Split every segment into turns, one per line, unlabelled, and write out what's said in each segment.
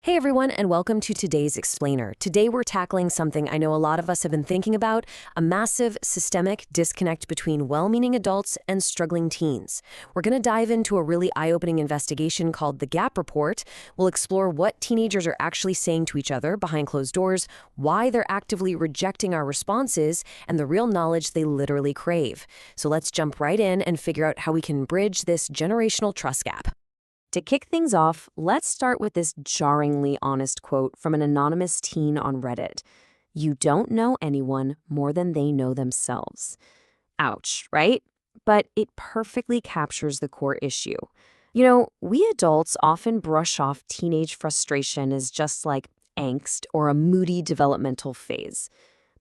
Hey everyone, and welcome to today's Explainer. Today we're tackling something I know a lot of us have been thinking about, a massive systemic disconnect between well-meaning adults and struggling teens. We're going to dive into a really eye-opening investigation called the Gap Report. We'll explore what teenagers are actually saying to each other behind closed doors, why they're actively rejecting our responses, and the real knowledge they literally crave. So let's jump right in and figure out how we can bridge this generational trust gap. To kick things off, let's start with this jarringly honest quote from an anonymous teen on Reddit. "You don't know anyone more than they know themselves." Ouch, right? But it perfectly captures the core issue. We adults often brush off teenage frustration as just like angst or a moody developmental phase.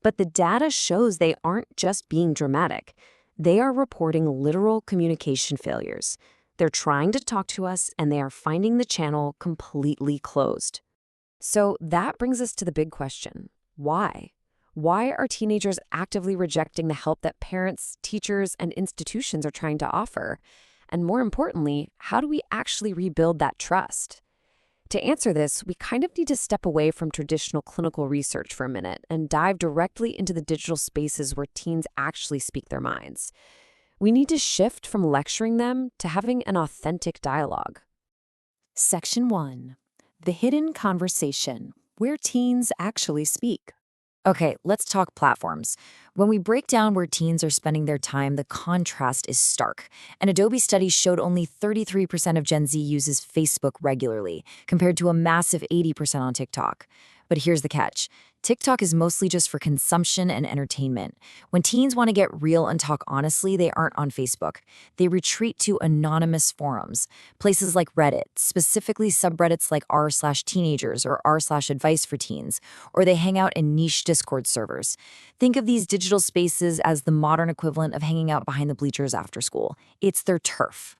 But the data shows they aren't just being dramatic. They are reporting literal communication failures. They're trying to talk to us, and they are finding the channel completely closed. So that brings us to the big question. Why? Why are teenagers actively rejecting the help that parents, teachers, and institutions are trying to offer? And more importantly, how do we actually rebuild that trust? To answer this, we kind of need to step away from traditional clinical research for a minute and dive directly into the digital spaces where teens actually speak their minds. We need to shift from lecturing them to having an authentic dialogue.
Section 1. The hidden conversation, where teens actually speak. Okay, let's talk platforms. When we break down where teens are spending their time, the contrast is stark. An Adobe study showed only 33% of Gen Z uses Facebook regularly, compared to a massive 80% on TikTok. But here's the catch. TikTok is mostly just for consumption and entertainment. When teens want to get real and talk honestly, they aren't on Facebook. They retreat to anonymous forums, places like Reddit, specifically subreddits like r/teenagers or r/advice for teens, or they hang out in niche Discord servers. Think of these digital spaces as the modern equivalent of hanging out behind the bleachers after school. It's their turf.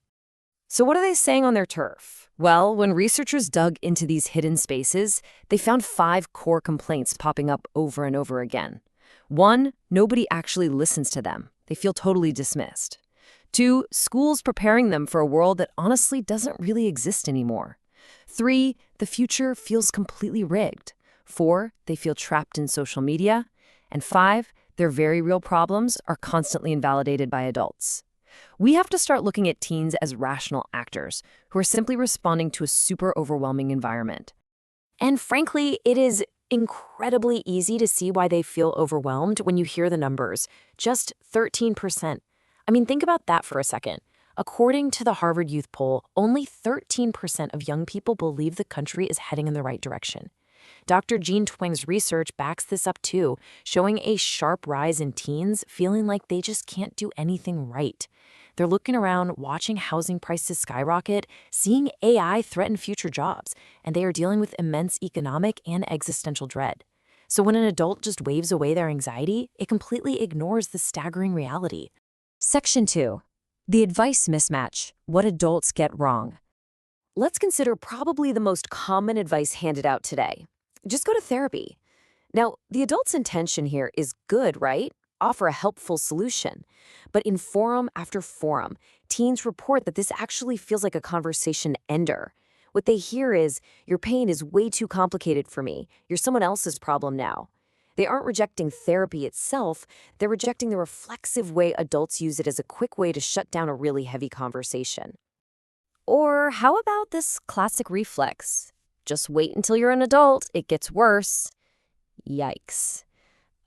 So what are they saying on their turf? Well, when researchers dug into these hidden spaces, they found 5 core complaints popping up over and over again. 1, nobody actually listens to them. They feel totally dismissed. 2, schools preparing them for a world that honestly doesn't really exist anymore. 3, the future feels completely rigged. 4, they feel trapped in social media. And 5, their very real problems are constantly invalidated by adults. We have to start looking at teens as rational actors who are simply responding to a super overwhelming environment.
And frankly, it is incredibly easy to see why they feel overwhelmed when you hear the numbers. Just 13%. I mean, think about that for a second. According to the Harvard Youth Poll, only 13% of young people believe the country is heading in the right direction. Dr. Jean Tweng's research backs this up too, showing a sharp rise in teens feeling like they just can't do anything right. They're looking around, watching housing prices skyrocket, seeing AI threaten future jobs, and they are dealing with immense economic and existential dread. So when an adult just waves away their anxiety, it completely ignores the staggering reality.
Section 2. The advice mismatch, what adults get wrong. Let's consider probably the most common advice handed out today. Just go to therapy. Now, the adult's intention here is good, right? Offer a helpful solution. But in forum after forum, teens report that this actually feels like a conversation ender. What they hear is, "Your pain is way too complicated for me. You're someone else's problem now." They aren't rejecting therapy itself, they're rejecting the reflexive way adults use it as a quick way to shut down a really heavy conversation. Or how about this classic reflex? Just wait until you're an adult, it gets worse. Yikes.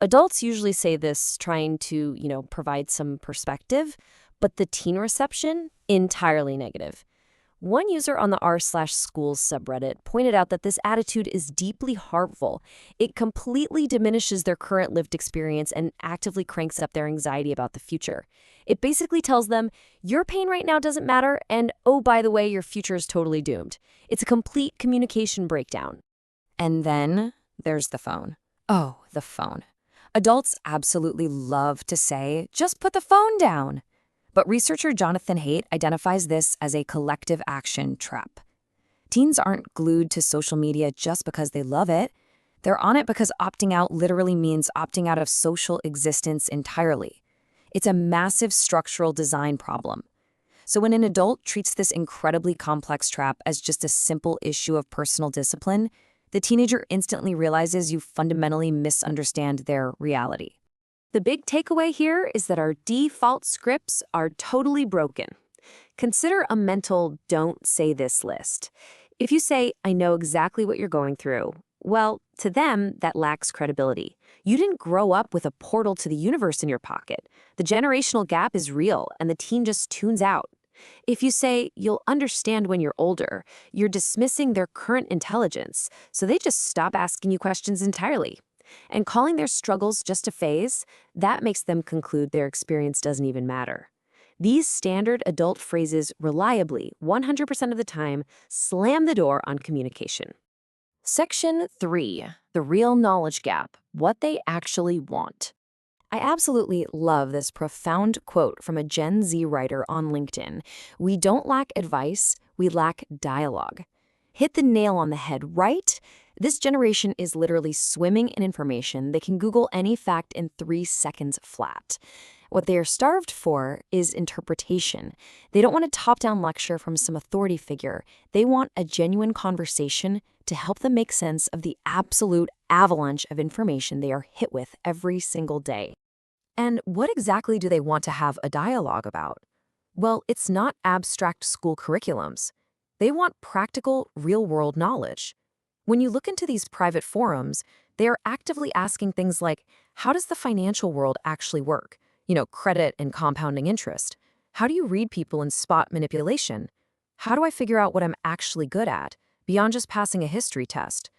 Adults usually say this trying to, provide some perspective, but the teen reception, entirely negative. One user on the r/schools subreddit pointed out that this attitude is deeply harmful. It completely diminishes their current lived experience and actively cranks up their anxiety about the future. It basically tells them, your pain right now doesn't matter, and oh, by the way, your future is totally doomed. It's a complete communication breakdown.
And then there's the phone.
Oh, the phone. Adults absolutely love to say, just put the phone down. But researcher Jonathan Haidt identifies this as a collective action trap. Teens aren't glued to social media just because they love it. They're on it because opting out literally means opting out of social existence entirely. It's a massive structural design problem.
So when an adult treats this incredibly complex trap as just a simple issue of personal discipline, the teenager instantly realizes you fundamentally misunderstand their reality. The big takeaway here is that our default scripts are totally broken. Consider a mental "don't say this" list. If you say, "I know exactly what you're going through," well, to them, that lacks credibility. You didn't grow up with a portal to the universe in your pocket. The generational gap is real, and the teen just tunes out. If you say, "You'll understand when you're older," you're dismissing their current intelligence, so they just stop asking you questions entirely. And calling their struggles just a phase, that makes them conclude their experience doesn't even matter. These standard adult phrases reliably, 100% of the time, slam the door on communication. Section 3. The real knowledge gap. What they actually want. I absolutely love this profound quote from a Gen Z writer on LinkedIn. "We don't lack advice, we lack dialogue." Hit the nail on the head, right? This generation is literally swimming in information. They can Google any fact in 3 seconds flat. What they are starved for is interpretation. They don't want a top-down lecture from some authority figure. They want a genuine conversation to help them make sense of the absolute avalanche of information they are hit with every single day. And what exactly do they want to have a dialogue about? Well, it's not abstract school curriculums. They want practical, real-world knowledge. When you look into these private forums, they are actively asking things like, how does the financial world actually work? Credit and compounding interest. How do you read people and spot manipulation? How do I figure out what I'm actually good at, beyond just passing a history test?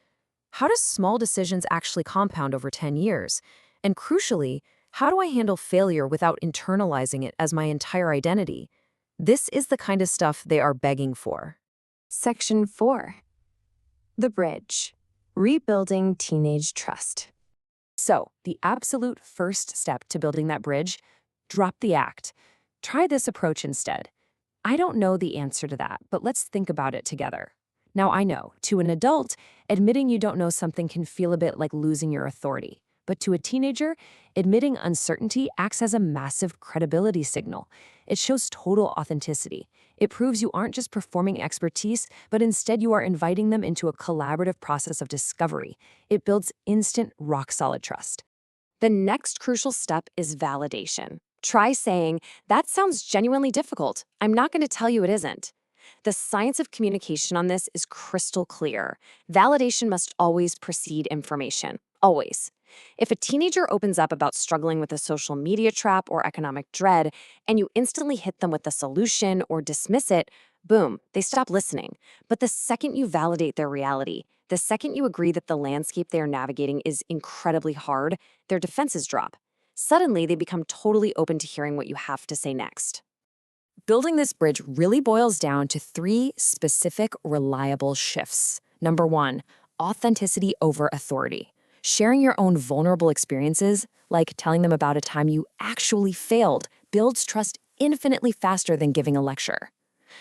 How does small decisions actually compound over 10 years? And crucially, how do I handle failure without internalizing it as my entire identity? This is the kind of stuff they are begging for.
Section 4. The bridge. Rebuilding teenage trust.
So, the absolute first step to building that bridge, drop the act. Try this approach instead. I don't know the answer to that, but let's think about it together. Now, I know, to an adult, admitting you don't know something can feel a bit like losing your authority. But to a teenager, admitting uncertainty acts as a massive credibility signal. It shows total authenticity. It proves you aren't just performing expertise, but instead you are inviting them into a collaborative process of discovery. It builds instant, rock-solid trust.
The next crucial step is validation. Try saying, "That sounds genuinely difficult. I'm not going to tell you it isn't." The science of communication on this is crystal clear. Validation must always precede information. Always. If a teenager opens up about struggling with a social media trap or economic dread, and you instantly hit them with the solution or dismiss it, boom, they stop listening. But the second you validate their reality, the second you agree that the landscape they are navigating is incredibly hard, their defenses drop. Suddenly, they become totally open to hearing what you have to say next.
Building this bridge really boils down to 3 specific, reliable shifts. Number 1, authenticity over authority. Sharing your own vulnerable experiences, like telling them about a time you actually failed, builds trust infinitely faster than giving a lecture.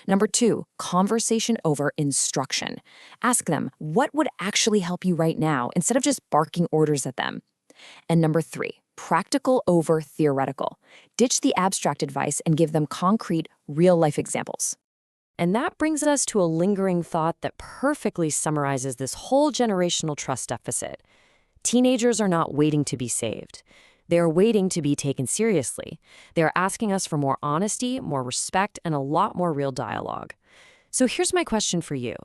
Number 2, conversation over instruction. Ask them what would actually help you right now instead of just barking orders at them. And number 3, practical over theoretical. Ditch the abstract advice and give them concrete, real-life examples.
And that brings us to a lingering thought that perfectly summarizes this whole generational trust deficit. Teenagers are not waiting to be saved. They are waiting to be taken seriously. They are asking us for more honesty, more respect, and a lot more real dialogue. So here's my question for you.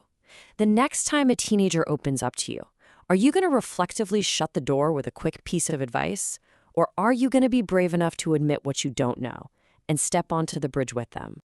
The next time a teenager opens up to you, are you going to reflectively shut the door with a quick piece of advice? Or are you going to be brave enough to admit what you don't know and step onto the bridge with them?